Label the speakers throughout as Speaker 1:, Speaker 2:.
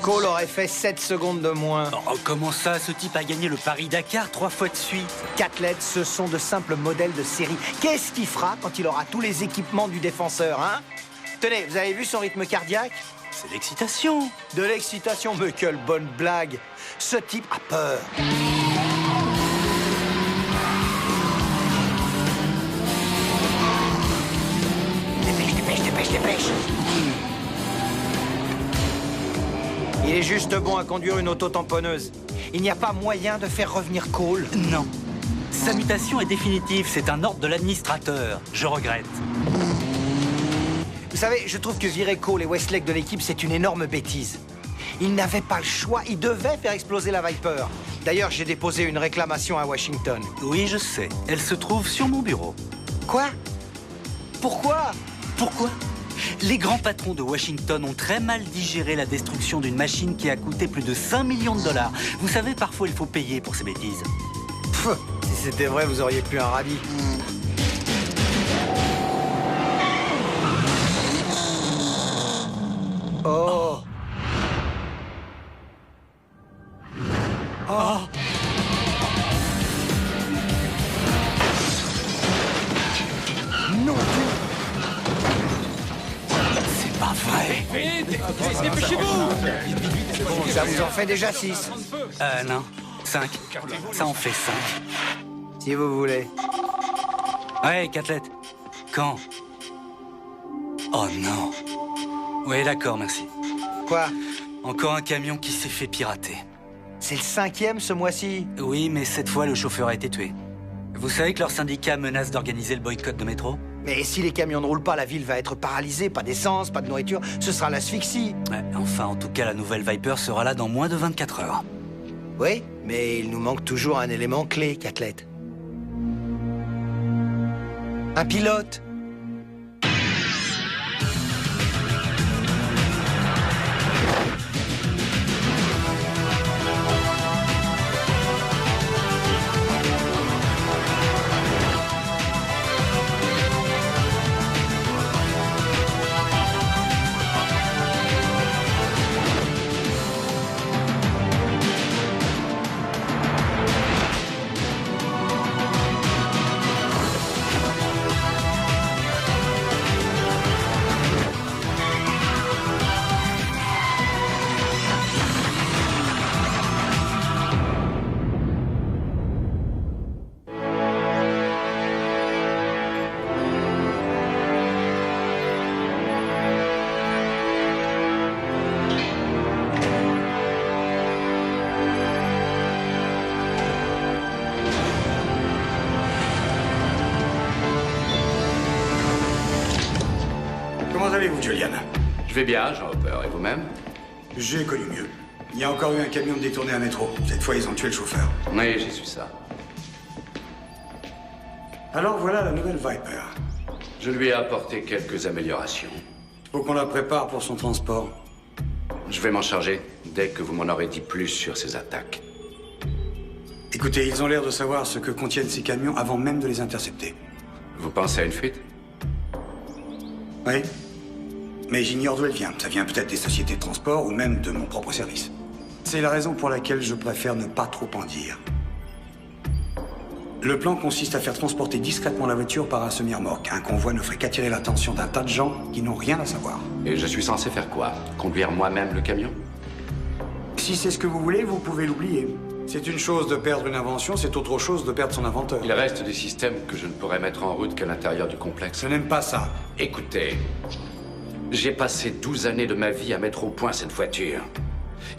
Speaker 1: Cole aurait fait 7 secondes de moins.
Speaker 2: Oh, comment ça, ce type a gagné le Paris-Dakar 3 fois de suite?
Speaker 1: Qu'athlètes, ce sont de simples modèles de série. Qu'est-ce qu'il fera quand il aura tous les équipements du défenseur, hein? Tenez, vous avez vu son rythme cardiaque?
Speaker 2: C'est l'excitation.
Speaker 1: De l'excitation, mais quelle bonne blague. Ce type a peur. Dépêche. Il est juste bon à conduire une auto-tamponneuse. Il n'y a pas moyen de faire revenir Cole.
Speaker 2: Non. Sa mutation est définitive, c'est un ordre de l'administrateur. Je regrette.
Speaker 1: Vous savez, je trouve que virer Cole et Westlake de l'équipe, c'est une énorme bêtise. Ils n'avaient pas le choix, ils devaient faire exploser la Viper. D'ailleurs, j'ai déposé une réclamation à Washington.
Speaker 2: Oui, je sais. Elle se trouve sur mon bureau.
Speaker 1: Quoi? Pourquoi?
Speaker 2: Pourquoi? Les grands patrons de Washington ont très mal digéré la destruction d'une machine qui a coûté plus de 5 millions de dollars. Vous savez, parfois, il faut payer pour ces bêtises.
Speaker 1: Pff, si c'était vrai, vous auriez plus un radis. Oh. Oh. Non.
Speaker 2: C'est pas vrai.
Speaker 3: Dépêchez-vous!
Speaker 1: Ça vous en fait déjà 6.
Speaker 2: Non. 5. Ça en fait 5.
Speaker 1: Si vous voulez.
Speaker 2: Ouais, Catlette. Quand? Oh non. Oui, d'accord, merci.
Speaker 1: Quoi?
Speaker 2: Encore un camion qui s'est fait pirater.
Speaker 1: C'est le 5e ce mois-ci.
Speaker 2: Oui, mais cette fois, le chauffeur a été tué. Vous savez que leur syndicat menace d'organiser le boycott de métro?
Speaker 1: Mais si les camions ne roulent pas, la ville va être paralysée. Pas d'essence, pas de nourriture. Ce sera l'asphyxie.
Speaker 2: Ouais, enfin, en tout cas, la nouvelle Viper sera là dans moins de 24 heures.
Speaker 1: Oui, mais il nous manque toujours un élément clé, Catlette. Un pilote.
Speaker 4: Comment allez-vous, Julian?
Speaker 5: Je vais bien, Jean Hopper, et vous-même?
Speaker 4: J'ai connu mieux. Il y a encore eu un camion détourné à métro. Cette fois, ils ont tué le chauffeur.
Speaker 5: Oui, j'ai su ça.
Speaker 4: Alors voilà la nouvelle Viper.
Speaker 5: Je lui ai apporté quelques améliorations.
Speaker 4: Faut qu'on la prépare pour son transport.
Speaker 5: Je vais m'en charger dès que vous m'en aurez dit plus sur ces attaques.
Speaker 4: Écoutez, ils ont l'air de savoir ce que contiennent ces camions avant même de les intercepter.
Speaker 5: Vous pensez à une fuite?
Speaker 4: Oui. Mais j'ignore d'où elle vient. Ça vient peut-être des sociétés de transport ou même de mon propre service. C'est la raison pour laquelle je préfère ne pas trop en dire. Le plan consiste à faire transporter discrètement la voiture par un semi-remorque. Un convoi ne ferait qu'attirer l'attention d'un tas de gens qui n'ont rien à savoir.
Speaker 5: Et je suis censé faire quoi? Conduire moi-même le camion?
Speaker 4: Si c'est ce que vous voulez, vous pouvez l'oublier. C'est une chose de perdre une invention, c'est autre chose de perdre son inventeur.
Speaker 5: Il reste des systèmes que je ne pourrais mettre en route qu'à l'intérieur du complexe.
Speaker 4: Je n'aime pas ça.
Speaker 5: Écoutez, j'ai passé 12 années de ma vie à mettre au point cette voiture.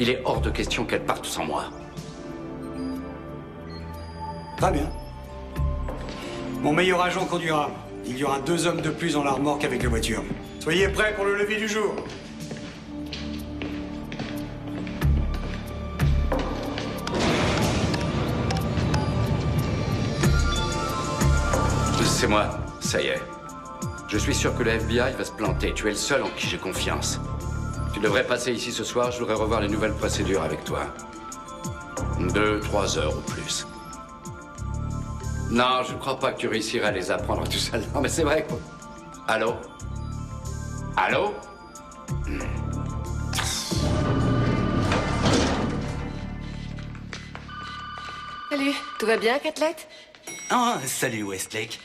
Speaker 5: Il est hors de question qu'elle parte sans moi.
Speaker 4: Très bien. Mon meilleur agent conduira. Il y aura 2 hommes de plus dans la remorque avec la voiture. Soyez prêts pour le lever du jour.
Speaker 5: C'est moi, ça y est. Je suis sûr que le FBI va se planter. Tu es le seul en qui j'ai confiance. Tu devrais passer ici ce soir, je voudrais revoir les nouvelles procédures avec toi. 2-3 heures ou plus. Non, je ne crois pas que tu réussiras à les apprendre tout seul. Non, mais c'est vrai, quoi. Allô? Allô?
Speaker 6: Salut, tout va bien, Catlett?
Speaker 2: Ah, salut Westlake.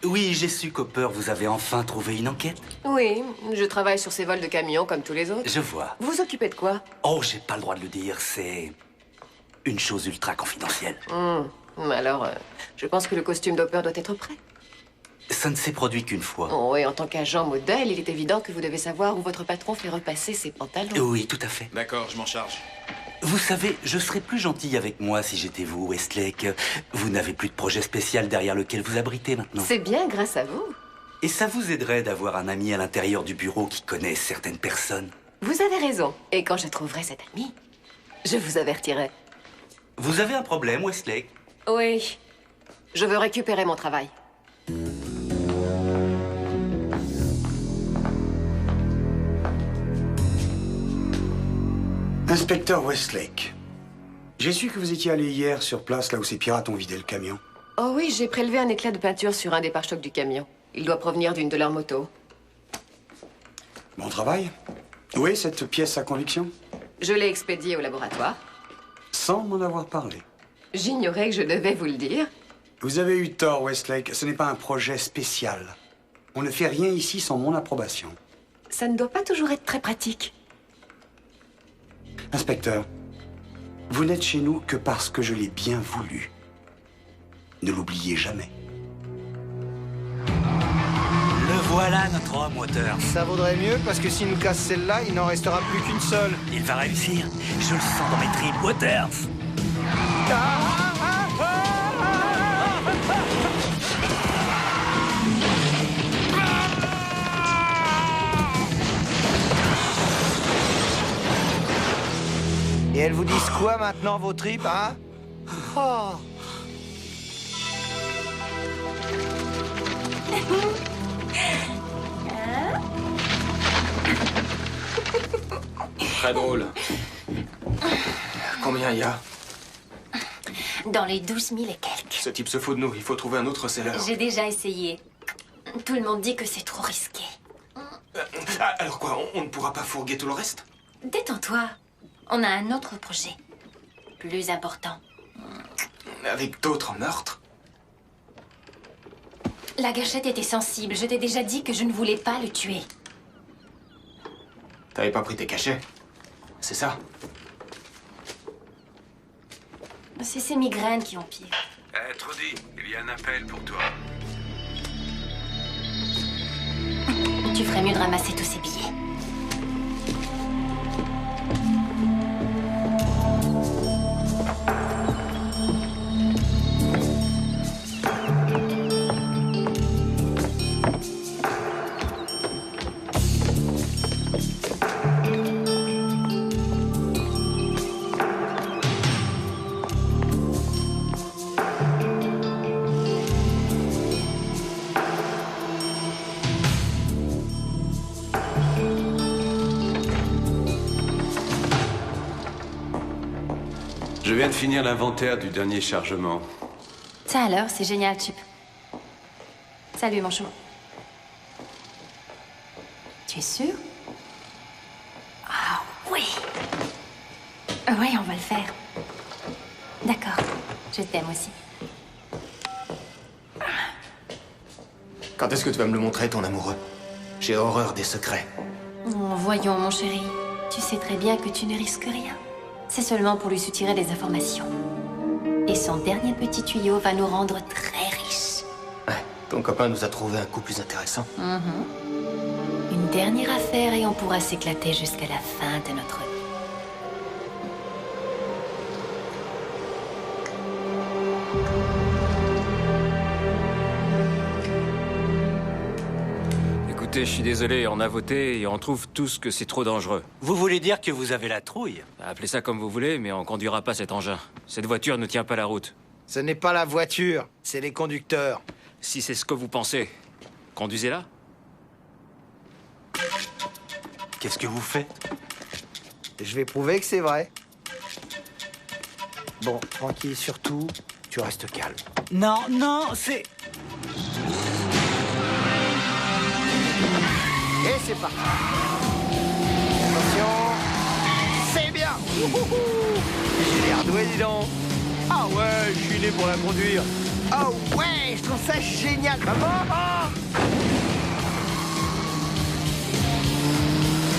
Speaker 2: Oui, j'ai su qu'Hopper, vous avez enfin trouvé une enquête.
Speaker 6: Oui, je travaille sur ces vols de camions comme tous les autres.
Speaker 2: Je vois.
Speaker 6: Vous vous occupez de quoi?
Speaker 2: Oh, j'ai pas le droit de le dire, c'est une chose ultra confidentielle.
Speaker 6: Alors, je pense que le costume d'Hopper doit être prêt.
Speaker 2: Ça ne s'est produit qu'une fois.
Speaker 6: Oh, et en tant qu'agent modèle, il est évident que vous devez savoir où votre patron fait repasser ses pantalons.
Speaker 2: Oui, tout à fait.
Speaker 3: D'accord, je m'en charge.
Speaker 2: Vous savez, je serais plus gentil avec moi si j'étais vous, Westlake. Vous n'avez plus de projet spécial derrière lequel vous abritez maintenant.
Speaker 6: C'est bien grâce à vous.
Speaker 2: Et ça vous aiderait d'avoir un ami à l'intérieur du bureau qui connaît certaines personnes.
Speaker 6: Vous avez raison. Et quand je trouverai cet ami, je vous avertirai.
Speaker 2: Vous avez un problème, Westlake?
Speaker 6: Oui. Je veux récupérer mon travail.
Speaker 4: Inspecteur Westlake, j'ai su que vous étiez allé hier sur place, là où ces pirates ont vidé le camion.
Speaker 6: Oh oui, j'ai prélevé un éclat de peinture sur un des pare-chocs du camion. Il doit provenir d'une de leurs motos.
Speaker 4: Bon travail. Où est cette pièce à conviction?
Speaker 6: Je l'ai expédiée au laboratoire.
Speaker 4: Sans m'en avoir parlé.
Speaker 6: J'ignorais que je devais vous le dire.
Speaker 4: Vous avez eu tort, Westlake. Ce n'est pas un projet spécial. On ne fait rien ici sans mon approbation.
Speaker 6: Ça ne doit pas toujours être très pratique.
Speaker 4: Inspecteur, vous n'êtes chez nous que parce que je l'ai bien voulu. Ne l'oubliez jamais.
Speaker 2: Le voilà, notre homme, Waters.
Speaker 1: Ça vaudrait mieux parce que s'il nous casse celle-là, il n'en restera plus qu'une seule.
Speaker 2: Il va réussir. Je le sens dans mes tripes, Waters.
Speaker 1: Et elles vous disent quoi maintenant, vos tripes, hein? Oh.
Speaker 3: Très drôle. Combien il y a?
Speaker 7: Dans les 12 000 et quelques.
Speaker 3: Ce type se fout de nous. Il faut trouver un autre seller.
Speaker 7: J'ai déjà essayé. Tout le monde dit que c'est trop risqué.
Speaker 3: Alors quoi, on ne pourra pas fourguer tout le reste?
Speaker 7: Détends-toi. On a un autre projet. Plus important.
Speaker 3: Avec d'autres meurtres?
Speaker 7: La gâchette était sensible. Je t'ai déjà dit que je ne voulais pas le tuer.
Speaker 3: T'avais pas pris tes cachets? C'est ça?
Speaker 7: C'est ces migraines qui empirent.
Speaker 8: Trudy, il y a un appel pour toi.
Speaker 7: Tu ferais mieux de ramasser tous ces billets.
Speaker 8: Je viens de finir l'inventaire du dernier chargement.
Speaker 7: Ça alors, c'est génial, Chip. Salut, mon chou. Tu es sûr? Ah oui! Oui, on va le faire. D'accord. Je t'aime aussi.
Speaker 3: Quand est-ce que tu vas me le montrer, ton amoureux? J'ai horreur des secrets.
Speaker 7: Oh, voyons, mon chéri. Tu sais très bien que tu ne risques rien. C'est seulement pour lui soutirer des informations. Et son dernier petit tuyau va nous rendre très riches.
Speaker 3: Ouais, ton copain nous a trouvé un coup plus intéressant.
Speaker 7: Une dernière affaire et on pourra s'éclater jusqu'à la fin de notre vie.
Speaker 9: Écoutez, je suis désolé, on a voté et on trouve tous que c'est trop dangereux.
Speaker 2: Vous voulez dire que vous avez la trouille?
Speaker 9: Appelez ça comme vous voulez, mais on conduira pas cet engin. Cette voiture ne tient pas la route.
Speaker 1: Ce n'est pas la voiture, c'est les conducteurs.
Speaker 9: Si c'est ce que vous pensez, conduisez-la.
Speaker 2: Qu'est-ce que vous faites?
Speaker 1: Je vais prouver que c'est vrai. Bon, tranquille, surtout, tu restes calme.
Speaker 2: Non, non, c'est...
Speaker 1: Et c'est parti. Attention. C'est bien. J'ai l'air doué, dis donc. Ah ouais, je suis né pour la conduire. Ah ouais, je trouve ça génial. Maman!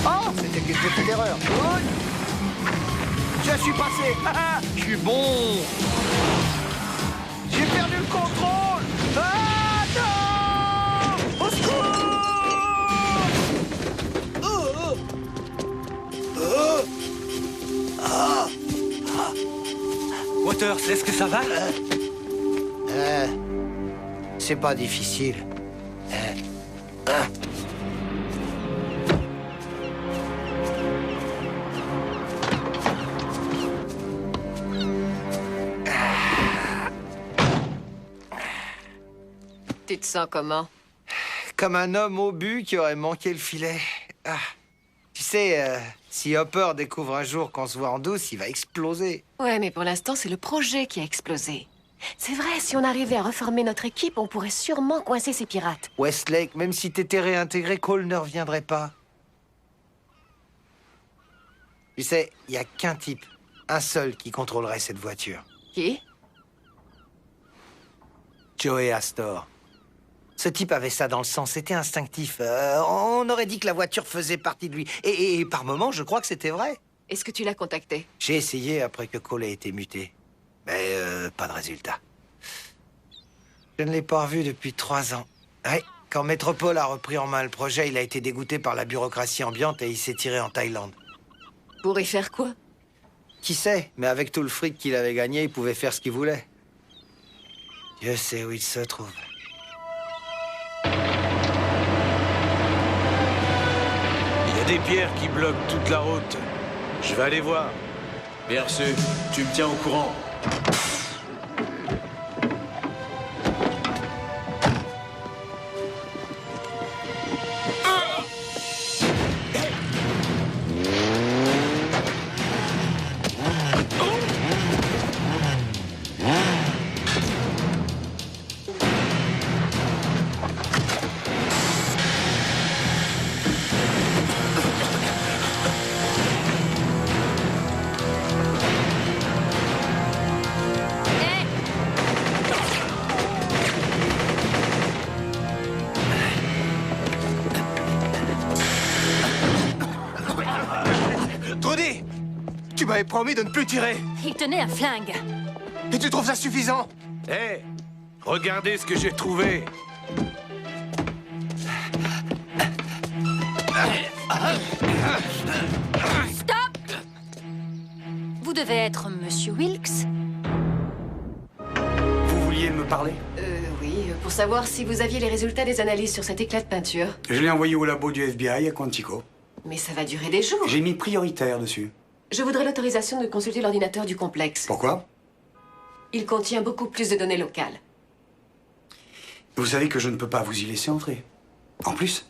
Speaker 1: Oh, c'était qu'une petite erreur. Oh, je suis passé. Je suis bon. J'ai perdu le contrôle. Ah non! Au secours!
Speaker 2: Waters, est-ce que ça va?
Speaker 1: C'est pas difficile.
Speaker 6: Tu te sens comment?
Speaker 1: Comme un homme obus qui aurait manqué le filet. Ah. Tu sais, si Hopper découvre un jour qu'on se voit en douce, il va exploser.
Speaker 6: Ouais, mais pour l'instant, c'est le projet qui a explosé. C'est vrai, si on arrivait à reformer notre équipe, on pourrait sûrement coincer ces pirates.
Speaker 1: Westlake, même si t'étais réintégré, Cole ne reviendrait pas. Tu sais, il n'y a qu'un type, un seul qui contrôlerait cette voiture.
Speaker 6: Qui?
Speaker 1: Joey Astor. Ce type avait ça dans le sang, c'était instinctif. On aurait dit que la voiture faisait partie de lui. Et par moments, je crois que c'était vrai.
Speaker 6: Est-ce que tu l'as contacté?
Speaker 1: J'ai essayé après que Cole ait été muté. Mais pas de résultat. Je ne l'ai pas revu depuis 3 ans. Ouais, quand Métropole a repris en main le projet, il a été dégoûté par la bureaucratie ambiante et il s'est tiré en Thaïlande.
Speaker 6: Pour y faire quoi?
Speaker 1: Qui sait, mais avec tout le fric qu'il avait gagné, il pouvait faire ce qu'il voulait. Dieu sait où il se trouve.
Speaker 8: Il y a des pierres qui bloquent toute la route. Je vais aller voir. Bien reçu. Tu me tiens au courant.
Speaker 3: Trudy! Tu m'avais promis de ne plus tirer.
Speaker 7: Il tenait un flingue.
Speaker 3: Et tu trouves ça suffisant?
Speaker 8: Hé! Regardez ce que j'ai trouvé.
Speaker 7: Stop! Vous devez être Monsieur Wilkes?
Speaker 4: Vous vouliez me parler?
Speaker 6: Oui, pour savoir si vous aviez les résultats des analyses sur cet éclat de peinture.
Speaker 4: Je l'ai envoyé au labo du FBI à Quantico.
Speaker 6: Mais ça va durer des jours.
Speaker 4: J'ai mis prioritaire dessus.
Speaker 6: Je voudrais l'autorisation de consulter l'ordinateur du complexe.
Speaker 4: Pourquoi?
Speaker 6: Il contient beaucoup plus de données locales.
Speaker 4: Vous savez que je ne peux pas vous y laisser entrer. En plus,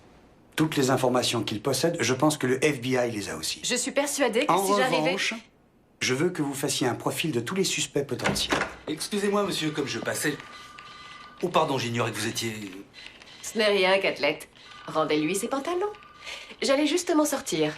Speaker 4: toutes les informations qu'il possède, je pense que le FBI les a aussi.
Speaker 6: Je suis persuadée que
Speaker 4: En
Speaker 6: si j'arrivais...
Speaker 4: revanche, je veux que vous fassiez un profil de tous les suspects potentiels.
Speaker 2: Excusez-moi, monsieur, comme je passais... Oh, pardon, j'ignorais que vous étiez...
Speaker 6: Ce n'est rien, Catlette. Rendez-lui ses pantalons. J'allais justement sortir.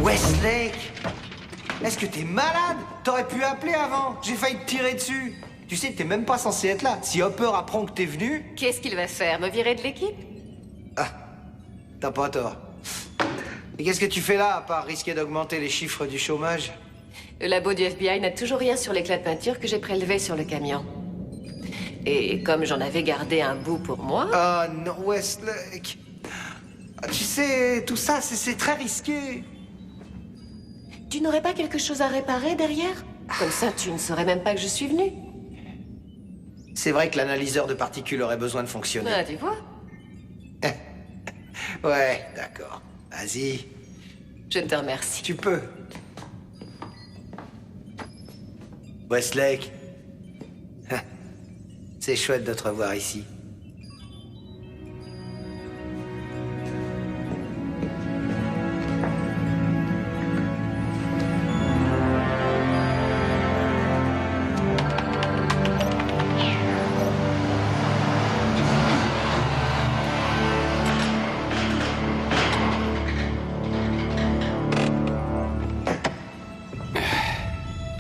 Speaker 1: Westlake! Est-ce que t'es malade? T'aurais pu appeler avant. J'ai failli te tirer dessus. Tu sais que t'es même pas censé être là. Si Hopper apprend que t'es venu...
Speaker 6: Qu'est-ce qu'il va faire? Me virer de l'équipe?
Speaker 1: Ah, t'as pas tort. Et qu'est-ce que tu fais là, à part risquer d'augmenter les chiffres du chômage?
Speaker 6: Le labo du FBI n'a toujours rien sur l'éclat de peinture que j'ai prélevé sur le camion. Et comme j'en avais gardé un bout pour moi...
Speaker 1: Ah non, Westlake. Ah, tu sais, tout ça, c'est très risqué.
Speaker 6: Tu n'aurais pas quelque chose à réparer derrière? Comme ça, tu ne saurais même pas que je suis venue.
Speaker 1: C'est vrai que l'analyseur de particules aurait besoin de fonctionner.
Speaker 6: Ah, tu vois?
Speaker 1: Ouais, d'accord. Vas-y,
Speaker 6: Je te remercie.
Speaker 1: tu peux. Westlake. C'est chouette de te revoir ici.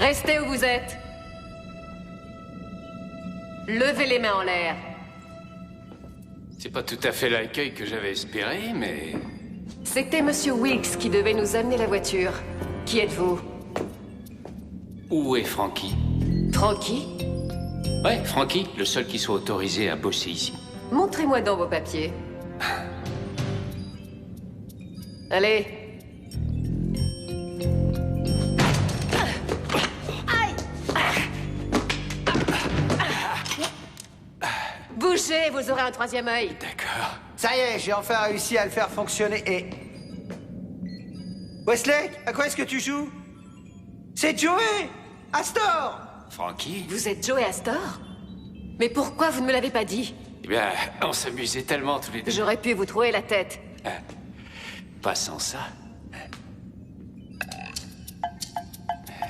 Speaker 6: Restez où vous êtes. Levez les mains en l'air.
Speaker 5: C'est pas tout à fait l'accueil que j'avais espéré, mais...
Speaker 6: C'était Monsieur Wilkes qui devait nous amener la voiture. Qui êtes-vous?
Speaker 5: Où est Frankie?
Speaker 6: Frankie?
Speaker 5: Ouais, Frankie, le seul qui soit autorisé à bosser ici.
Speaker 6: Montrez-moi dans vos papiers. Allez. Aïe! Bougez, vous aurez un troisième œil.
Speaker 5: D'accord.
Speaker 1: Ça y est, j'ai enfin réussi à le faire fonctionner et... Westlake, à quoi est-ce que tu joues? C'est Joey! Astor!
Speaker 5: Frankie?
Speaker 6: Vous êtes Joey Astor? Mais pourquoi vous ne me l'avez pas dit?
Speaker 5: Eh bien, on s'amusait tellement tous les deux.
Speaker 6: J'aurais pu vous trouver la tête.
Speaker 5: Pas sans ça.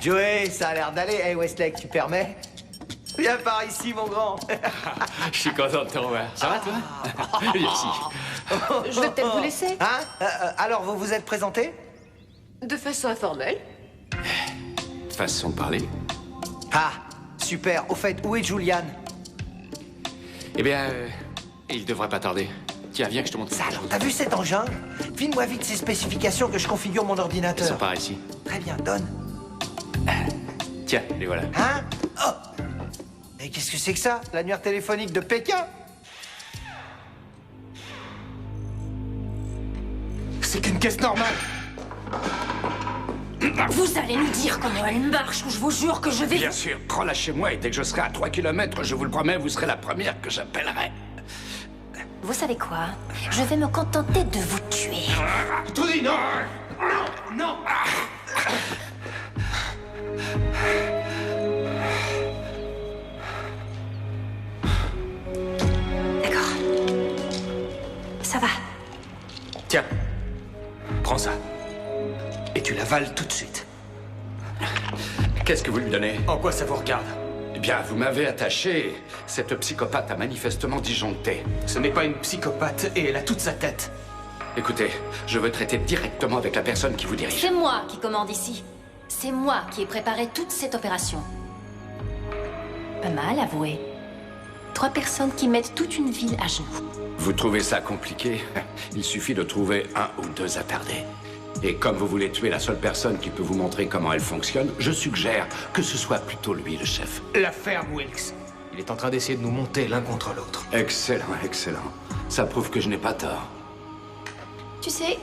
Speaker 1: Joey, ça a l'air d'aller. Hey Westlake, tu permets? Viens par ici, mon grand.
Speaker 5: Je suis content de te revoir. Ça va, toi? Merci.
Speaker 6: Je vais peut-être vous laisser.
Speaker 1: Hein? Alors, vous vous êtes présenté?
Speaker 6: De façon informelle.
Speaker 5: Façon de parler.
Speaker 1: Ah, super. Au fait, où est Julian?
Speaker 5: Eh bien, il devrait pas tarder. Tiens, viens que je te montre.
Speaker 1: Ça alors, t'as vu cet engin? File-moi vite ses spécifications que je configure mon
Speaker 5: Ils sont
Speaker 1: ordinateur.
Speaker 5: par ici.
Speaker 1: Très bien, donne.
Speaker 5: Tiens, les voilà.
Speaker 1: Hein? Oh! Et qu'est-ce que c'est que ça? L'annuaire téléphonique de Pékin?
Speaker 3: C'est qu'une caisse normale.
Speaker 7: Vous allez nous dire comment elle marche ou je vous jure que je vais...
Speaker 5: Bien sûr, relâchez-moi et dès que je serai à 3 km, je vous le promets, vous serez la première que j'appellerai.
Speaker 7: Vous savez quoi? Je vais me contenter de vous tuer.
Speaker 3: Tout dit non. Non.
Speaker 7: D'accord. Ça va.
Speaker 3: Tiens, prends ça. Et tu l'avales tout de suite.
Speaker 5: Qu'est-ce que vous lui donnez?
Speaker 3: En quoi ça vous regarde?
Speaker 5: Eh bien, vous m'avez attaché. Cette psychopathe a manifestement disjoncté.
Speaker 3: Ce n'est pas une psychopathe et elle a toute sa tête.
Speaker 5: Écoutez, je veux traiter directement avec la personne qui vous dirige.
Speaker 7: C'est moi qui commande ici. C'est moi qui ai préparé toute cette opération. Pas mal, avoué. 3 personnes qui mettent toute une ville à genoux.
Speaker 5: Vous trouvez ça compliqué? Il suffit de trouver 1 ou 2 attardés. Et comme vous voulez tuer la seule personne qui peut vous montrer comment elle fonctionne, je suggère que ce soit plutôt lui le chef.
Speaker 3: La ferme Wilkes. Il est en train d'essayer de nous monter l'un contre l'autre.
Speaker 5: Excellent, excellent. Ça prouve que je n'ai pas tort.
Speaker 7: Tu sais...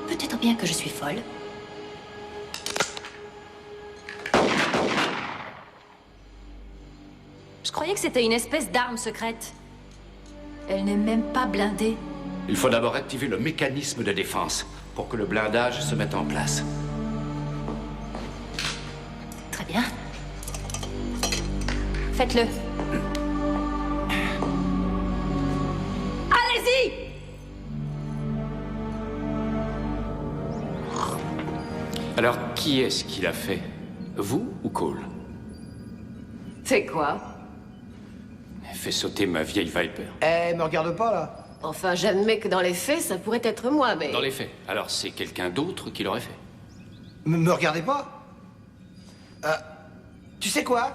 Speaker 7: Peut-être bien que je suis folle. Je croyais que c'était une espèce d'arme secrète. Elle n'est même pas blindée.
Speaker 5: Il faut d'abord activer le mécanisme de défense pour que le blindage se mette en place.
Speaker 7: Très bien. Faites-le. Allez-y!
Speaker 5: Alors, qui est-ce qui l'a fait? Vous ou Cole?
Speaker 6: C'est quoi?
Speaker 5: Fait sauter ma vieille Viper.
Speaker 1: Eh, me regarde pas, là.
Speaker 6: Enfin, j'admets que dans les faits, ça pourrait être moi, mais...
Speaker 5: Dans les faits. Alors, c'est quelqu'un d'autre qui l'aurait fait.
Speaker 1: Me regardez pas. Tu sais quoi?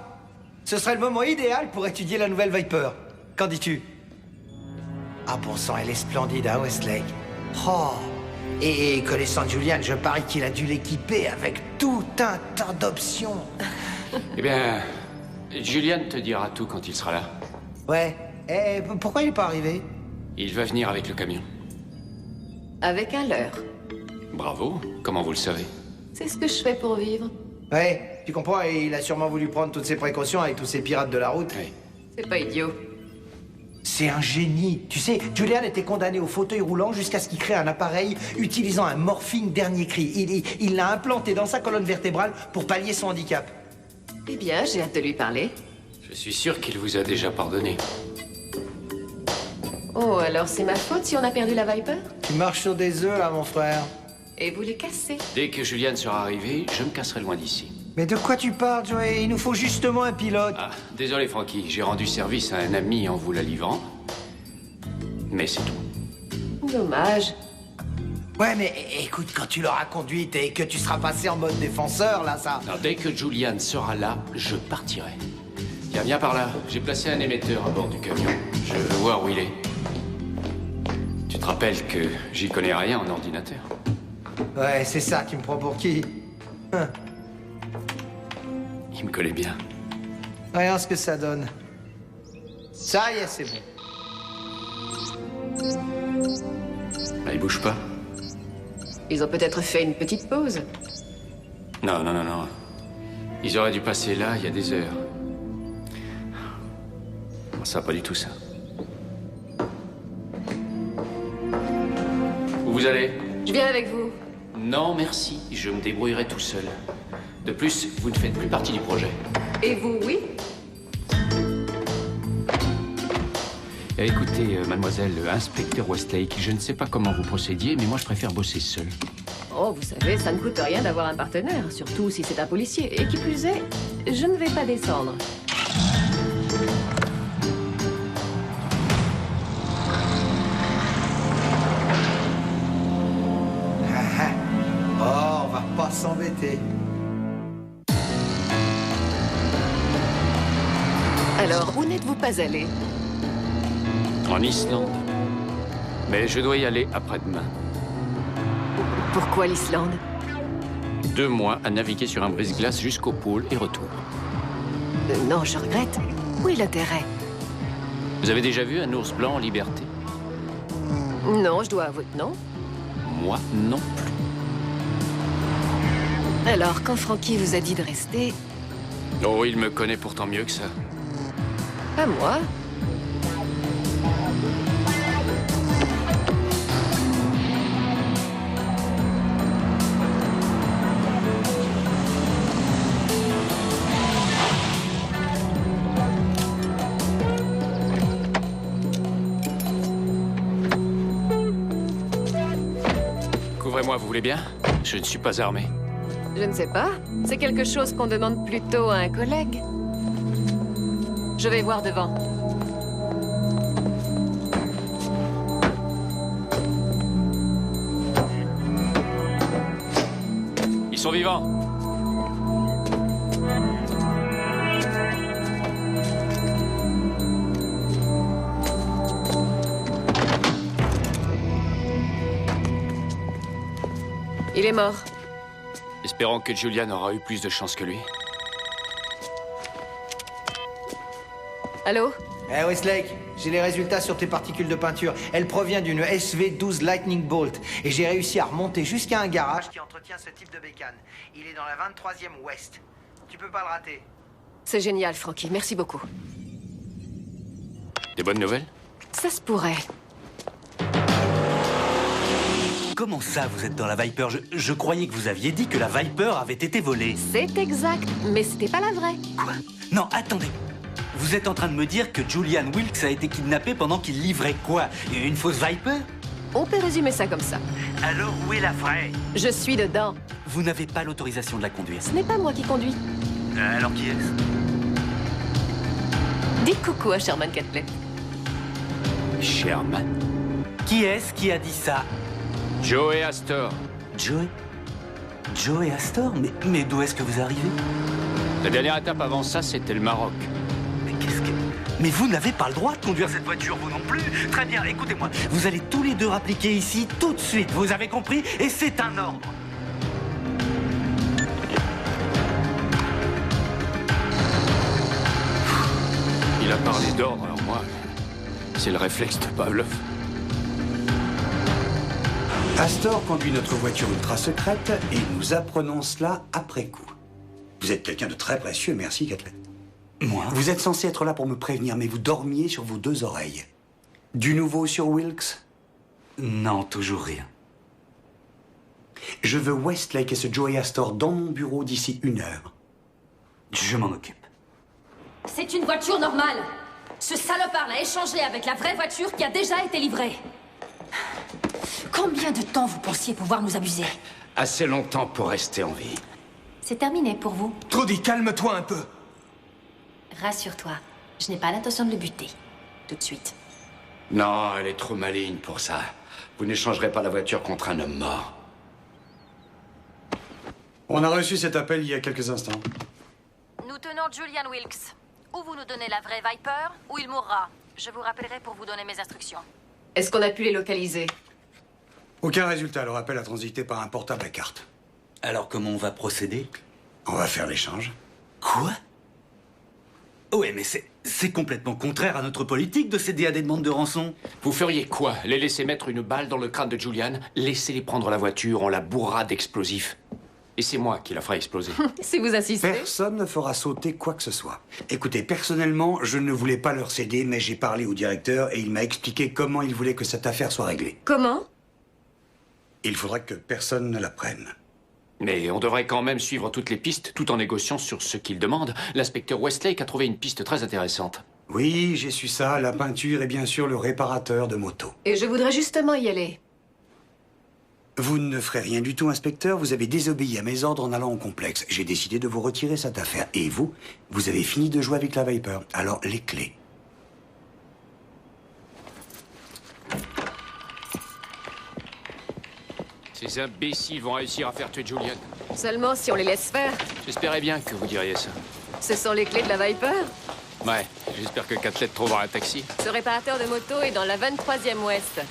Speaker 1: Ce serait le moment idéal pour étudier la nouvelle Viper. Qu'en dis-tu? Ah bon sang, elle est splendide, hein, Westlake? Oh! Et connaissant Julian, je parie qu'il a dû l'équiper avec tout un tas d'options.
Speaker 5: Eh bien, Julian te dira tout quand il sera là.
Speaker 1: Ouais. Eh, pourquoi il est pas arrivé?
Speaker 5: Il va venir avec le camion.
Speaker 6: Avec un leurre.
Speaker 5: Bravo. Comment vous le savez?
Speaker 6: C'est ce que je fais pour vivre.
Speaker 1: Ouais, tu comprends, il a sûrement voulu prendre toutes ses précautions avec tous ces pirates de la route.
Speaker 5: Oui.
Speaker 6: C'est pas idiot.
Speaker 1: C'est un génie. Tu sais, Julian était condamné au fauteuil roulant jusqu'à ce qu'il crée un appareil utilisant un morphine dernier cri. Il l'a implanté dans sa colonne vertébrale pour pallier son handicap.
Speaker 6: Eh bien, j'ai hâte de lui parler.
Speaker 5: Je suis sûr qu'il vous a déjà pardonné.
Speaker 6: Oh, alors c'est ma faute si on a perdu la Viper?
Speaker 1: Tu marches sur des œufs, là, mon frère.
Speaker 6: Et vous les cassez.
Speaker 5: Dès que Julian sera arrivé, je me casserai loin d'ici.
Speaker 1: Mais de quoi tu parles, Joey? Il nous faut justement un pilote.
Speaker 5: Ah, désolé, Frankie. J'ai rendu service à un ami en vous la livrant. Mais c'est tout.
Speaker 6: Dommage.
Speaker 1: Ouais, mais écoute, quand tu l'auras conduite et que tu seras passé en mode défenseur, là, ça...
Speaker 5: Alors, dès que Julian sera là, je partirai. Tiens, viens par là. J'ai placé un émetteur à bord du camion. Je veux voir où il est. Tu te rappelles que j'y connais rien en ordinateur.
Speaker 1: Ouais, c'est ça, tu me prends pour qui? Hein.
Speaker 5: Il me connaît bien.
Speaker 1: Voyons ce que ça donne. Ça y est, c'est bon.
Speaker 5: Là, il bouge pas.
Speaker 6: Ils ont peut-être fait une petite pause.
Speaker 5: Non. Ils auraient dû passer là il y a des heures. Ça, pas du tout ça. Où vous allez?
Speaker 6: Je viens avec vous.
Speaker 5: Non, merci. Je me débrouillerai tout seul. De plus, vous ne faites plus partie du projet.
Speaker 6: Et vous, oui?
Speaker 5: Écoutez, mademoiselle inspecteur Westlake, je ne sais pas comment vous procédiez, mais moi je préfère bosser seul.
Speaker 6: Oh, vous savez, ça ne coûte rien d'avoir un partenaire, surtout si c'est un policier. Et qui plus est, je ne vais pas descendre.
Speaker 1: Oh, on va pas s'embêter.
Speaker 6: Alors, où n'êtes-vous pas allé?
Speaker 5: En Islande. Mais je dois y aller après-demain.
Speaker 6: Pourquoi l'Islande?
Speaker 5: 2 mois à naviguer sur un brise-glace jusqu'au pôle et retour.
Speaker 6: Non, je regrette. Où est l'intérêt?
Speaker 5: Vous avez déjà vu un ours blanc en liberté?
Speaker 6: Non, je dois avouer que non.
Speaker 5: Moi, non plus.
Speaker 6: Alors, quand Frankie vous a dit de rester...
Speaker 5: Oh, il me connaît pourtant mieux que ça.
Speaker 6: Pas moi.
Speaker 5: Couvrez-moi, vous voulez bien? Je ne suis pas armé.
Speaker 6: Je ne sais pas. C'est quelque chose qu'on demande plutôt à un collègue. Je vais voir devant.
Speaker 5: Ils sont vivants.
Speaker 6: Il est mort.
Speaker 5: Espérons que Julian aura eu plus de chance que lui.
Speaker 6: Allô?
Speaker 1: Eh Westlake, j'ai les résultats sur tes particules de peinture. Elle provient d'une SV-12 Lightning Bolt. Et j'ai réussi à remonter jusqu'à un garage qui entretient ce type de bécane. Il est dans la 23e ouest. Tu peux pas le rater.
Speaker 6: C'est génial, Frankie. Merci beaucoup.
Speaker 5: Des bonnes nouvelles?
Speaker 6: Ça se pourrait.
Speaker 2: Comment ça, vous êtes dans la Viper? Je croyais que vous aviez dit que la Viper avait été volée.
Speaker 6: C'est exact, mais c'était pas la vraie.
Speaker 2: Quoi? Non, attendez. Vous êtes en train de me dire que Julian Wilkes a été kidnappé pendant qu'il livrait quoi? Une fausse Viper?
Speaker 6: On peut résumer ça comme ça.
Speaker 2: Alors où est la vraie?
Speaker 6: Je suis dedans.
Speaker 2: Vous n'avez pas l'autorisation de la conduire.
Speaker 6: Ce n'est pas moi qui conduis.
Speaker 2: Alors qui est-ce?
Speaker 6: Dites coucou à Sherman Catlett.
Speaker 5: Sherman?
Speaker 2: Qui est-ce qui a dit ça?
Speaker 5: Joey Astor.
Speaker 2: Joey? Joey Astor? Mais d'où est-ce que vous arrivez?
Speaker 5: La dernière étape avant ça, c'était le Maroc.
Speaker 2: Mais qu'est-ce que... Mais vous n'avez pas le droit de conduire cette voiture, vous non plus. Très bien, écoutez-moi. Vous allez tous les deux rappliquer ici tout de suite. Vous avez compris? Et c'est un ordre.
Speaker 5: Il a parlé d'ordre, alors moi, c'est le réflexe de Pavlov.
Speaker 4: Astor conduit notre voiture ultra secrète et nous apprenons cela après coup. Vous êtes quelqu'un de très précieux, merci, Catlett.
Speaker 2: Moi?
Speaker 4: Vous êtes censé être là pour me prévenir, mais vous dormiez sur vos 2 oreilles. Du nouveau sur Wilkes?
Speaker 2: Non, toujours rien.
Speaker 4: Je veux Westlake et ce Joey Astor dans mon bureau d'ici 1 heure.
Speaker 2: Je m'en occupe.
Speaker 10: C'est une voiture normale. Ce salopard l'a échangée avec la vraie voiture qui a déjà été livrée. Combien de temps vous pensiez pouvoir nous abuser?
Speaker 5: Assez longtemps pour rester en vie.
Speaker 7: C'est terminé pour vous.
Speaker 3: Trudy, calme-toi un peu.
Speaker 7: Rassure-toi, je n'ai pas l'intention de le buter. Tout de suite.
Speaker 5: Non, elle est trop maligne pour ça.
Speaker 11: Vous n'échangerez pas la voiture contre un homme mort.
Speaker 4: On a reçu cet appel il y a quelques instants.
Speaker 10: Nous tenons Julian Wilkes. Ou vous nous donnez la vraie Viper, ou il mourra. Je vous rappellerai pour vous donner mes instructions.
Speaker 6: Est-ce qu'on a pu les localiser?
Speaker 4: Aucun résultat. Leur appel a transité par un portable à carte.
Speaker 2: Alors comment on va procéder?
Speaker 4: On va faire l'échange.
Speaker 2: Quoi? Ouais, mais c'est complètement contraire à notre politique de céder à des demandes de rançon.
Speaker 5: Vous feriez quoi? Les laisser mettre une balle dans le crâne de Julian? Laissez-les prendre la voiture, on la bourrera d'explosifs. Et c'est moi qui la ferai exploser.
Speaker 6: Si vous insistez.
Speaker 4: Personne ne fera sauter quoi que ce soit. Écoutez, personnellement, je ne voulais pas leur céder, mais j'ai parlé au directeur et il m'a expliqué comment il voulait que cette affaire soit réglée.
Speaker 6: Comment?
Speaker 4: Il faudra que personne ne la prenne.
Speaker 5: Mais on devrait quand même suivre toutes les pistes, tout en négociant sur ce qu'il demande. L'inspecteur Westlake a trouvé une piste très intéressante.
Speaker 4: Oui, j'ai su ça, la peinture et bien sûr le réparateur de moto.
Speaker 6: Et je voudrais justement y aller.
Speaker 4: Vous ne ferez rien du tout, inspecteur. Vous avez désobéi à mes ordres en allant au complexe. J'ai décidé de vous retirer cette affaire. Et vous avez fini de jouer avec la Viper. Alors, les clés.
Speaker 5: Ces imbéciles vont réussir à faire tuer Julian.
Speaker 6: Seulement si on les laisse faire.
Speaker 5: J'espérais bien que vous diriez ça.
Speaker 6: Ce sont les clés de la Viper.
Speaker 5: Ouais, j'espère que Catlett trouvera un taxi.
Speaker 6: Ce réparateur de moto est dans la 23e Ouest.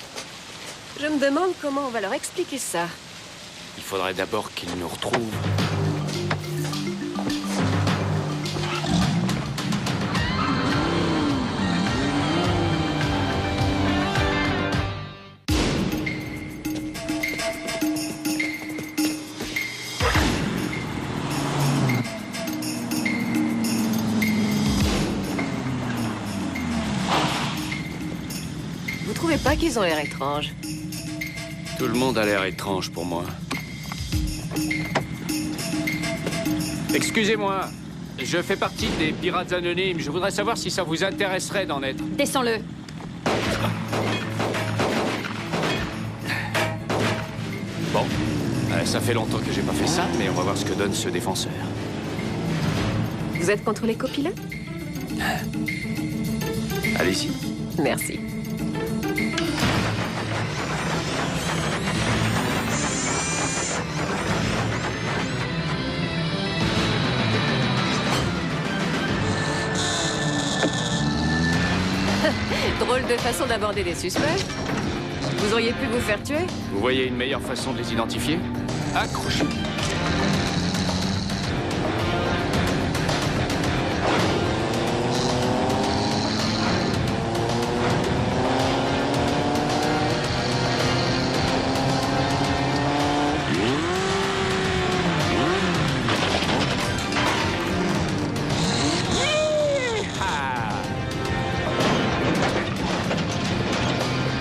Speaker 6: Je me demande comment on va leur expliquer ça.
Speaker 5: Il faudrait d'abord qu'ils nous retrouvent.
Speaker 6: Vous trouvez pas qu'ils ont l'air étranges?
Speaker 5: Tout le monde a l'air étrange pour moi. Excusez-moi, je fais partie des Pirates Anonymes. Je voudrais savoir si ça vous intéresserait d'en être.
Speaker 10: Descends-le.
Speaker 5: Bon, ça fait longtemps que j'ai pas fait ça, mais on va voir ce que donne ce défenseur.
Speaker 6: Vous êtes contre les copilotes?
Speaker 5: Allez-y.
Speaker 6: Merci. Drôle de façon d'aborder des suspects. Vous auriez pu vous faire tuer?
Speaker 5: Vous voyez une meilleure façon de les identifier? Accrochez.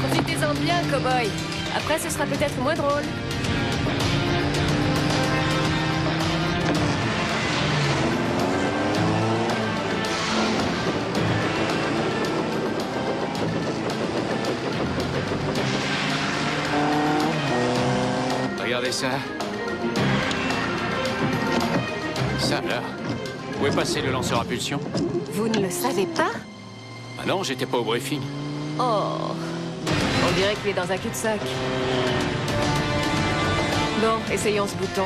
Speaker 6: Profitez-en bien, cow-boy. Après, ce sera peut-être moins drôle.
Speaker 5: Regardez ça. Ça, là. Où est passé le lanceur à pulsion?
Speaker 6: Vous ne le savez pas?
Speaker 5: Ah non, j'étais pas au briefing.
Speaker 6: Oh. On dirait qu'il est dans un cul-de-sac. Bon, essayons ce bouton.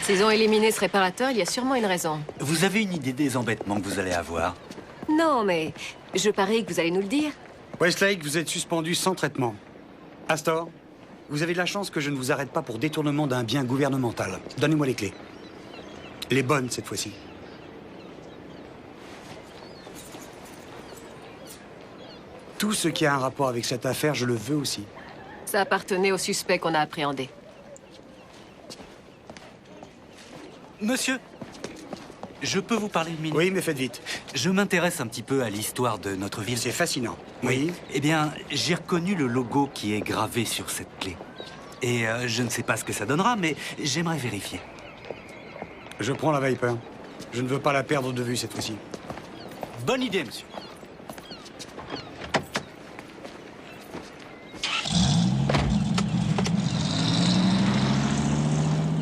Speaker 6: S'ils ont éliminé ce réparateur, il y a sûrement une raison.
Speaker 2: Vous avez une idée des embêtements que vous allez avoir?
Speaker 6: Non, mais je parie que vous allez nous le dire.
Speaker 4: Westlake, vous êtes suspendu sans traitement. Astor, vous avez de la chance que je ne vous arrête pas pour détournement d'un bien gouvernemental. Donnez-moi les clés. Les bonnes, cette fois-ci. Tout ce qui a un rapport avec cette affaire, je le veux aussi.
Speaker 6: Ça appartenait au suspect qu'on a appréhendé.
Speaker 2: Monsieur, je peux vous parler une minute?
Speaker 4: Oui, mais faites vite.
Speaker 2: Je m'intéresse un petit peu à l'histoire de notre ville.
Speaker 4: C'est fascinant. Oui.
Speaker 2: Eh bien, j'ai reconnu le logo qui est gravé sur cette clé. Et je ne sais pas ce que ça donnera, mais j'aimerais vérifier.
Speaker 4: Je prends la Viper. Je ne veux pas la perdre de vue cette fois-ci.
Speaker 2: Bonne idée, monsieur.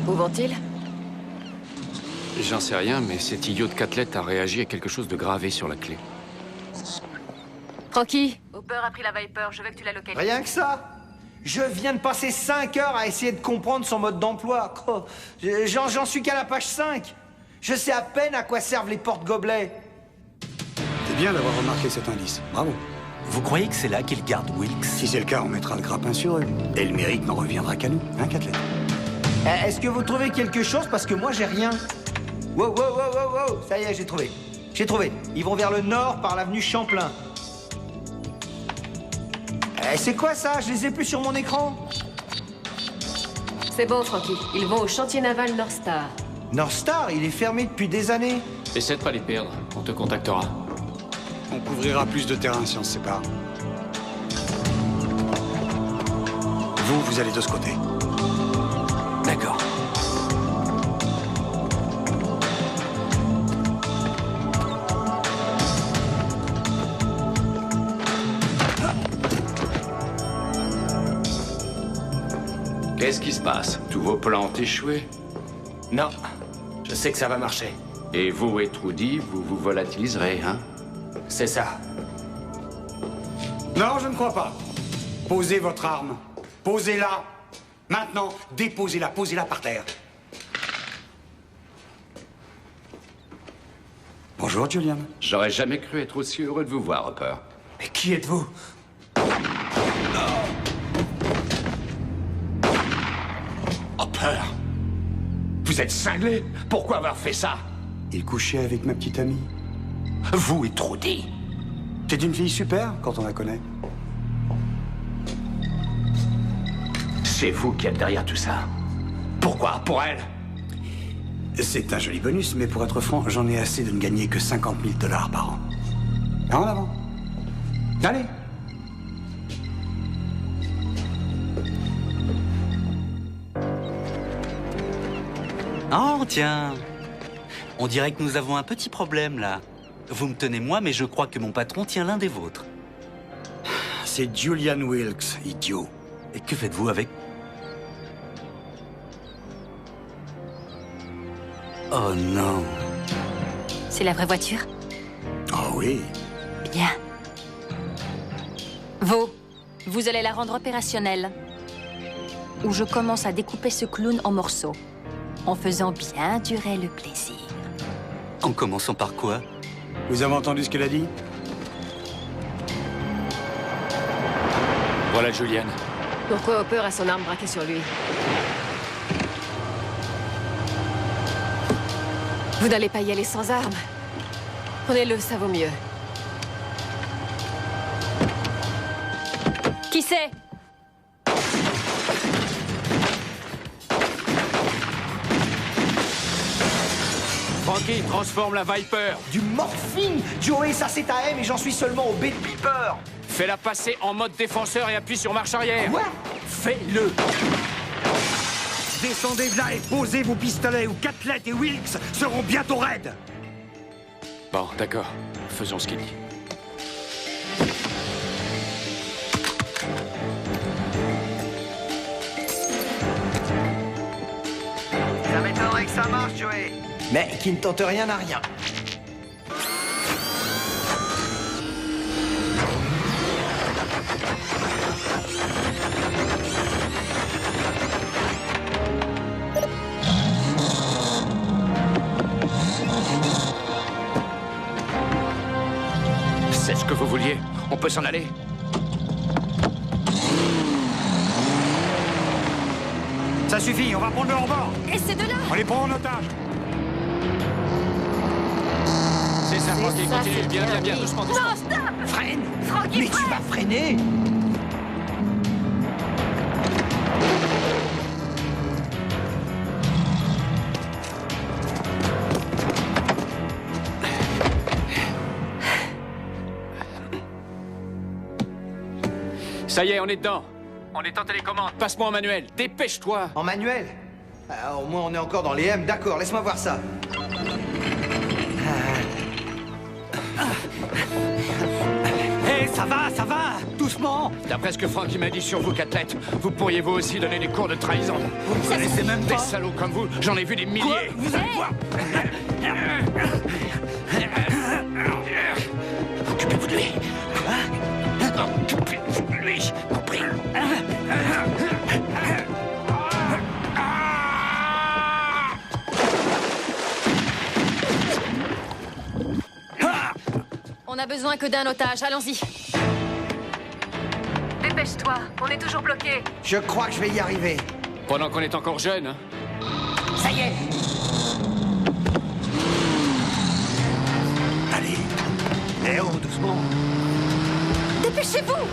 Speaker 6: Où vont-ils?
Speaker 5: J'en sais rien, mais cet idiot de Catlett a réagi à quelque chose de gravé sur la clé.
Speaker 6: Frankie, Hopper a pris la Viper, je veux que tu la localises.
Speaker 1: Rien que ça. Je viens de passer 5 heures à essayer de comprendre son mode d'emploi. Oh, j'en suis qu'à la page 5. Je sais à peine à quoi servent les porte-gobelets.
Speaker 4: C'est bien d'avoir remarqué cet indice. Bravo.
Speaker 2: Vous croyez que c'est là qu'il garde Wilkes?
Speaker 4: Si c'est le cas, on mettra le grappin sur eux. Et le mérite n'en reviendra qu'à nous, hein, Catlett?
Speaker 1: Est-ce que vous trouvez quelque chose? Parce que moi, j'ai rien. Wow, wow, wow, wow, wow. Ça y est, j'ai trouvé. J'ai trouvé. Ils vont vers le nord par l'avenue Champlain. C'est quoi ça? Je les ai plus sur mon écran.
Speaker 6: C'est bon, Frankie. Ils vont au chantier naval North Star.
Speaker 1: North Star, il est fermé depuis des années.
Speaker 5: Essaie de pas les perdre, on te contactera.
Speaker 4: On couvrira plus de terrain si on se sépare. Vous allez de ce côté.
Speaker 2: D'accord.
Speaker 11: Qu'est-ce qui se passe? Tous vos plans ont échoué?
Speaker 3: Non, je sais que ça va marcher.
Speaker 11: Et vous et Trudy, vous vous volatiliserez, hein?
Speaker 3: C'est ça.
Speaker 4: Non, je ne crois pas. Posez votre arme. Posez-la. Maintenant, déposez-la. Posez-la par terre. Bonjour, Julian.
Speaker 11: J'aurais jamais cru être aussi heureux de vous voir, Hopper.
Speaker 3: Mais qui êtes-vous?
Speaker 11: Hopper! Vous êtes cinglé? Pourquoi avoir fait ça?
Speaker 4: Il couchait avec ma petite amie.
Speaker 11: Vous et Trudy?
Speaker 4: C'est une fille super quand on la connaît.
Speaker 11: C'est vous qui êtes derrière tout ça. Pourquoi? Pour elle?
Speaker 4: C'est un joli bonus, mais pour être franc, j'en ai assez de ne gagner que 50 000 $ par an. En avant. Allez.
Speaker 2: Oh, tiens. On dirait que nous avons un petit problème, là. Vous me tenez moi, mais je crois que mon patron tient l'un des vôtres.
Speaker 4: C'est Julian Wilkes, idiot.
Speaker 2: Et que faites-vous avec... Oh non.
Speaker 7: C'est la vraie voiture?
Speaker 4: Ah oui.
Speaker 7: Bien. Vous allez la rendre opérationnelle. Ou je commence à découper ce clown en morceaux, en faisant bien durer le plaisir.
Speaker 2: En commençant par quoi?
Speaker 4: Vous avez entendu ce qu'elle a dit?
Speaker 5: Voilà Julian.
Speaker 6: Pourquoi Hopper a son arme braquée sur lui? Vous n'allez pas y aller sans arme. Prenez-le, ça vaut mieux.
Speaker 10: Qui c'est?
Speaker 8: Frankie, transforme la Viper.
Speaker 1: Du morphine! Joey, ça c'est ta M et j'en suis seulement au B de Beeper!
Speaker 8: Fais-la passer en mode défenseur et appuie sur marche arrière.
Speaker 1: Ouais!
Speaker 8: Fais-le.
Speaker 4: Descendez de là et posez vos pistolets ou Catlett et Wilkes seront bientôt raides.
Speaker 5: Bon, d'accord. Faisons ce qu'il dit.
Speaker 1: Ça m'étonnerait que ça marche, Joey. Mais qui ne tente rien n'a rien.
Speaker 11: C'est ce que vous vouliez. On peut s'en aller?
Speaker 4: Ça suffit, on va prendre le hors-bord.
Speaker 10: Et c'est de là!
Speaker 4: On les prend en otage.
Speaker 8: C'est ça, Frankie.
Speaker 6: ça,
Speaker 8: Continue.
Speaker 6: c'est
Speaker 8: Bien,
Speaker 6: bien
Speaker 8: bien,
Speaker 6: dit.
Speaker 8: doucement,
Speaker 10: Non,
Speaker 8: doucement.
Speaker 10: stop!
Speaker 1: Freine!
Speaker 10: Frankie,
Speaker 1: Mais tu
Speaker 10: freine!
Speaker 1: vas freiner!
Speaker 8: Ça y est, on est dedans.
Speaker 5: On est en télécommande. Passe-moi en manuel. Dépêche-toi.
Speaker 1: En manuel? Au moins, on est encore dans les M. D'accord, laisse-moi voir ça.
Speaker 2: Hé, ça va, doucement.
Speaker 11: D'après ce que Frankie m'a dit sur vous, Catlet, vous pourriez vous aussi donner des cours de trahison.
Speaker 2: Vous ne connaissez même
Speaker 11: Des
Speaker 2: pas.
Speaker 11: salauds comme vous, j'en ai vu des milliers.
Speaker 2: Vous allez voir.
Speaker 11: Occupez-vous de lui. Occupez-vous de lui, compris.
Speaker 10: On a besoin que d'un otage, allons-y.
Speaker 6: Dépêche-toi, on est toujours bloqué.
Speaker 1: Je crois que je vais y arriver.
Speaker 5: Pendant qu'on est encore jeune, hein.
Speaker 2: Ça y est.
Speaker 4: Allez. Eh oh, doucement.
Speaker 10: Dépêchez-vous!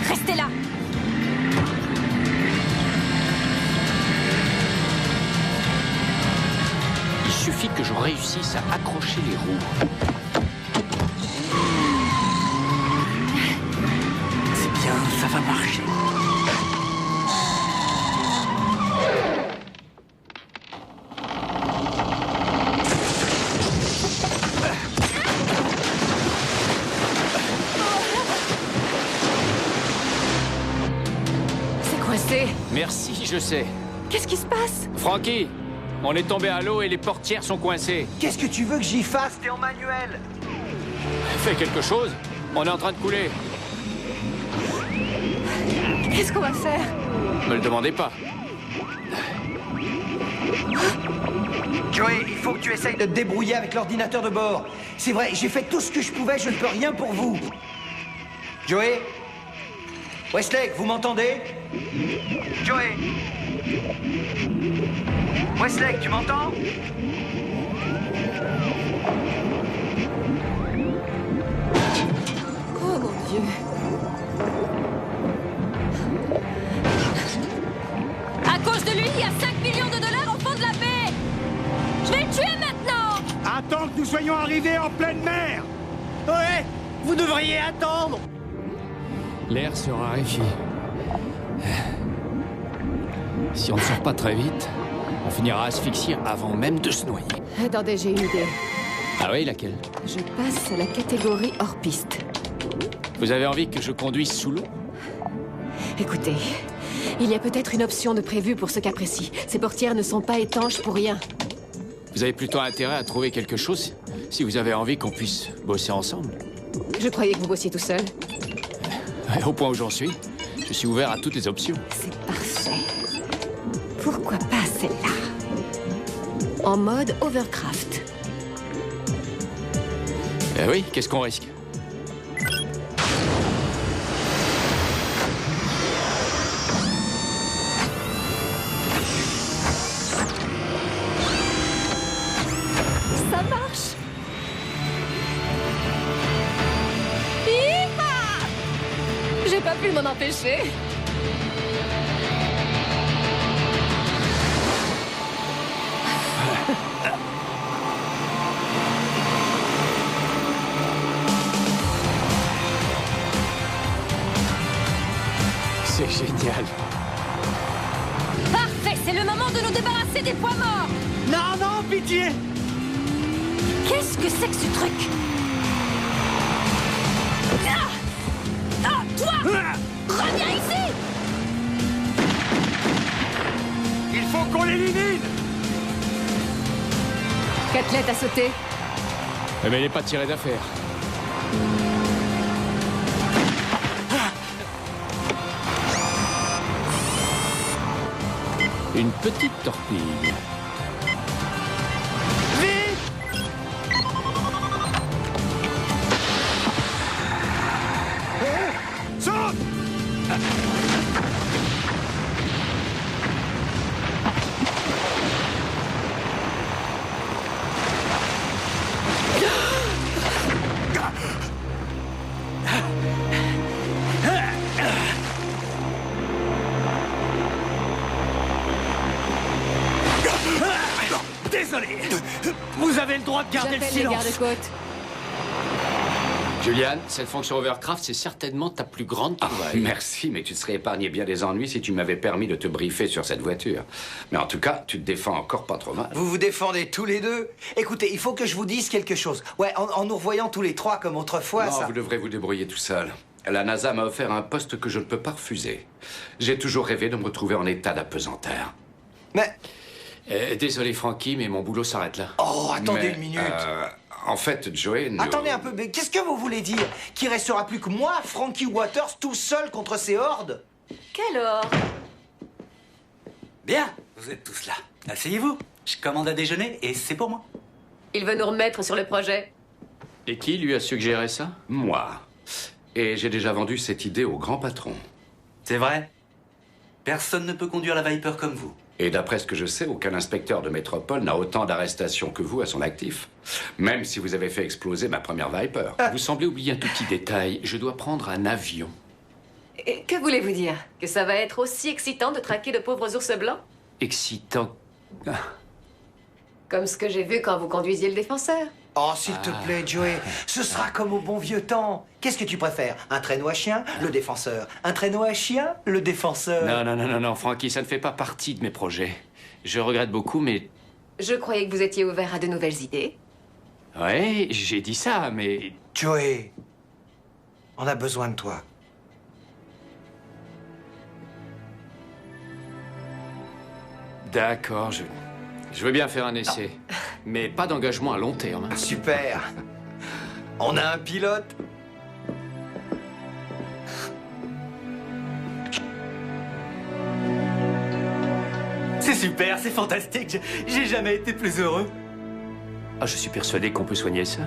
Speaker 10: Restez là!
Speaker 5: Il suffit que je réussisse à accrocher les roues.
Speaker 2: C'est bien, ça va marcher.
Speaker 10: C'est coincé.
Speaker 5: Merci, je sais.
Speaker 10: Qu'est-ce qui se passe?
Speaker 5: Frankie, on est tombé à l'eau et les portières sont coincées.
Speaker 1: Qu'est-ce que tu veux que j'y fasse? T'es en manuel.
Speaker 5: Fais quelque chose. On est en train de couler.
Speaker 10: Qu'est-ce qu'on va faire?
Speaker 5: Me le demandez pas.
Speaker 1: Joey, il faut que tu essayes de te débrouiller avec l'ordinateur de bord. C'est vrai, j'ai fait tout ce que je pouvais, je ne peux rien pour vous. Joey? Westlake, vous m'entendez? Joey? Westlake, tu m'entends?
Speaker 10: Oh mon Dieu! À cause de lui, il y a 5 millions de dollars au fond de la baie! Je vais le tuer maintenant!
Speaker 4: Attends que nous soyons arrivés en pleine mer.
Speaker 2: Ouais, vous devriez attendre.
Speaker 5: L'air se raréfie. Si on ne sort pas très vite, on finira asphyxié avant même de se noyer.
Speaker 6: Attendez, j'ai une idée.
Speaker 5: Ah oui, laquelle?
Speaker 6: Je passe à la catégorie hors piste.
Speaker 5: Vous avez envie que je conduise sous l'eau?
Speaker 6: Écoutez, il y a peut-être une option de prévue pour ce cas précis. Ces portières ne sont pas étanches pour rien.
Speaker 5: Vous avez plutôt intérêt à trouver quelque chose si vous avez envie qu'on puisse bosser ensemble.
Speaker 6: Je croyais que vous bossiez tout seul.
Speaker 5: Au point où j'en suis, je suis ouvert à toutes les options.
Speaker 6: C'est parfait. Pourquoi pas celle-là? En mode Overcraft.
Speaker 5: Eh oui, qu'est-ce qu'on risque?
Speaker 10: Ça marche! Hiha!
Speaker 6: J'ai pas pu m'en empêcher.
Speaker 5: C'est génial.
Speaker 10: Parfait, c'est le moment de nous débarrasser des poids morts!
Speaker 2: Non, non, pitié.
Speaker 10: Qu'est-ce que c'est que ce truc? Ah! Ah, toi! Reviens ici!
Speaker 4: Il faut qu'on l'élimine.
Speaker 6: Catlet a sauté.
Speaker 5: Mais elle n'est pas tirée d'affaire. Une petite torpille.
Speaker 4: Saute.
Speaker 2: Désolé. Vous avez le droit de garder le
Speaker 6: J'appelle les
Speaker 2: silence.
Speaker 6: gardes-côtes.
Speaker 5: Julian, cette fonction Overcraft, c'est certainement ta plus grande trouvaille.
Speaker 12: Merci, mais tu te serais épargné bien des ennuis si tu m'avais permis de te briefer sur cette voiture. Mais en tout cas, tu te défends encore pas trop mal.
Speaker 1: Vous vous défendez tous les deux. Écoutez, il faut que je vous dise quelque chose. Ouais, en nous revoyant tous les trois comme autrefois,
Speaker 12: Non,
Speaker 1: ça...
Speaker 12: vous devrez vous débrouiller tout seul. La NASA m'a offert un poste que je ne peux pas refuser. J'ai toujours rêvé de me retrouver en état d'apesanteur.
Speaker 1: Mais...
Speaker 5: Désolé, Frankie, mais mon boulot s'arrête là.
Speaker 1: Oh, attendez
Speaker 12: Mais,
Speaker 1: une minute.
Speaker 12: En fait, Joey...
Speaker 1: Attendez un peu, mais qu'est-ce que vous voulez dire? Qu'il restera plus que moi, Frankie Waters, tout seul contre ces hordes?
Speaker 6: Quel or?
Speaker 2: Bien, vous êtes tous là. Asseyez-vous. Je commande à déjeuner et c'est pour moi.
Speaker 6: Il veut nous remettre sur le projet.
Speaker 5: Et qui lui a suggéré ça?
Speaker 12: Moi. Et j'ai déjà vendu cette idée au grand patron.
Speaker 2: C'est vrai. Personne ne peut conduire la Viper comme vous.
Speaker 12: Et d'après ce que je sais, aucun inspecteur de métropole n'a autant d'arrestations que vous à son actif. Même si vous avez fait exploser ma première Viper.
Speaker 5: Vous semblez oublier un tout petit détail. Je dois prendre un avion.
Speaker 6: Et que voulez-vous dire? Que ça va être aussi excitant de traquer de pauvres ours blancs?
Speaker 5: Excitant.
Speaker 6: Comme ce que j'ai vu quand vous conduisiez le défenseur.
Speaker 1: Oh, s'il te plaît, Joey, ce sera comme au bon vieux temps. Qu'est-ce que tu préfères? Un traîneau à chien, le défenseur. Un traîneau à chien, le défenseur.
Speaker 5: Non, Frankie, ça ne fait pas partie de mes projets. Je regrette beaucoup, mais...
Speaker 6: Je croyais que vous étiez ouvert à de nouvelles idées.
Speaker 5: Ouais, j'ai dit ça, mais...
Speaker 1: Joey, on a besoin de toi.
Speaker 5: D'accord, je veux bien faire un essai. Mais pas d'engagement à long terme.
Speaker 1: Super. On a un pilote.
Speaker 2: C'est super, c'est fantastique. J'ai jamais été plus heureux.
Speaker 5: Ah, je suis persuadé qu'on peut soigner ça.